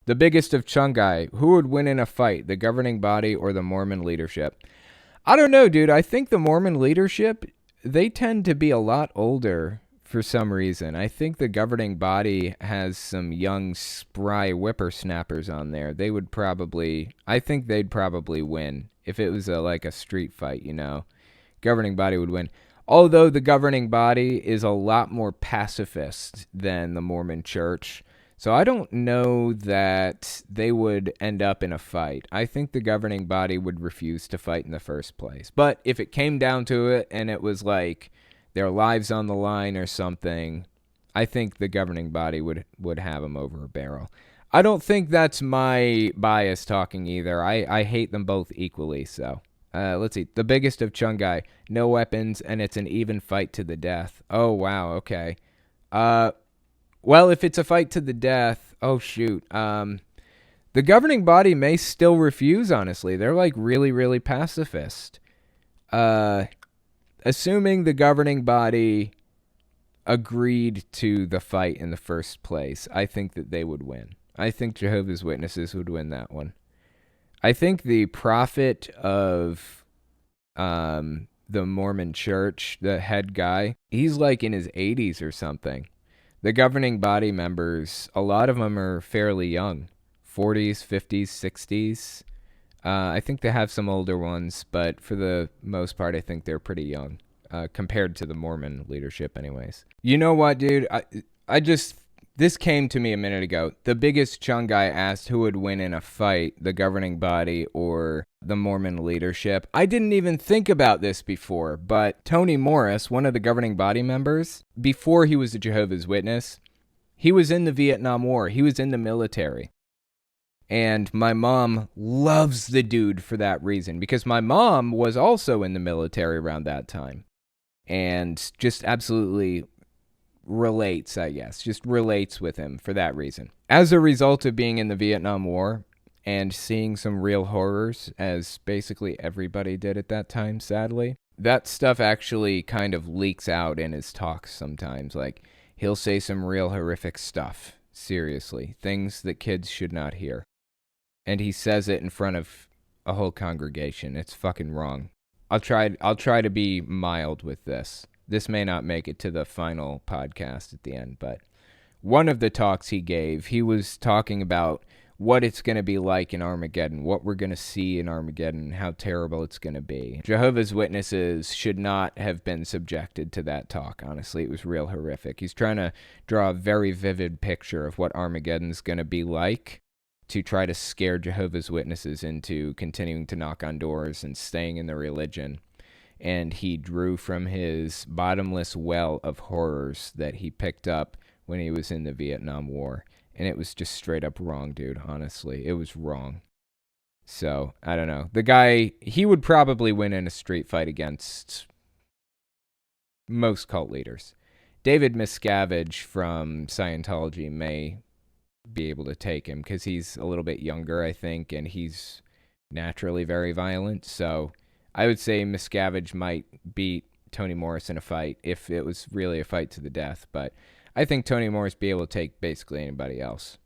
The biggest of Chungai. Who would win in a fight, the governing body or the Mormon leadership? I don't know, dude. I think the Mormon leadership, they tend to be a lot older for some reason. I think the governing body has some young, spry whippersnappers on there. I think they'd probably win if it was like a street fight, you know. Governing body would win. Although the governing body is a lot more pacifist than the Mormon church. So I don't know that they would end up in a fight. I think the governing body would refuse to fight in the first place. But if it came down to it and it was like their lives on the line or something, I think the governing body would have them over a barrel. I don't think that's my bias talking either. I hate them both equally, so. Let's see. The biggest of Chungai. No weapons, and it's an even fight to the death. Oh, wow. Okay. Well, if it's a fight to the death, oh, shoot. The governing body may still refuse, honestly. They're, like, really, really pacifist. Assuming the governing body agreed to the fight in the first place, I think that they would win. I think Jehovah's Witnesses would win that one. I think the prophet of the Mormon church, the head guy, he's like in his 80s or something. The governing body members, a lot of them are fairly young, 40s, 50s, 60s. I think they have some older ones, but for the most part, I think they're pretty young compared to the Mormon leadership anyways. You know what, dude? This came to me a minute ago. The biggest Chungai asked who would win in a fight, the governing body or the Mormon leadership. I didn't even think about this before, but Tony Morris, one of the governing body members, before he was a Jehovah's Witness, he was in the Vietnam War. He was in the military. And my mom loves the dude for that reason, because my mom was also in the military around that time. And just absolutely relates, I guess, just relates with him for that reason. As a result of being in the Vietnam War and seeing some real horrors, as basically everybody did at that time, sadly, that stuff actually kind of leaks out in his talks sometimes. Like, he'll say some real horrific stuff, seriously, things that kids should not hear. And he says it in front of a whole congregation. It's fucking wrong. I'll try to be mild with this. This may not make it to the final podcast at the end, but one of the talks he gave, he was talking about what it's going to be like in Armageddon, what we're going to see in Armageddon, how terrible it's going to be. Jehovah's Witnesses should not have been subjected to that talk, honestly. It was real horrific. He's trying to draw a very vivid picture of what Armageddon's going to be like to try to scare Jehovah's Witnesses into continuing to knock on doors and staying in the religion. And he drew from his bottomless well of horrors that he picked up when he was in the Vietnam War. And it was just straight up wrong, dude, honestly. It was wrong. So, I don't know. The guy, he would probably win in a street fight against most cult leaders. David Miscavige from Scientology may be able to take him because he's a little bit younger, I think, and he's naturally very violent. So I would say Miscavige might beat Tony Morris in a fight if it was really a fight to the death. But I think Tony Morris be able to take basically anybody else.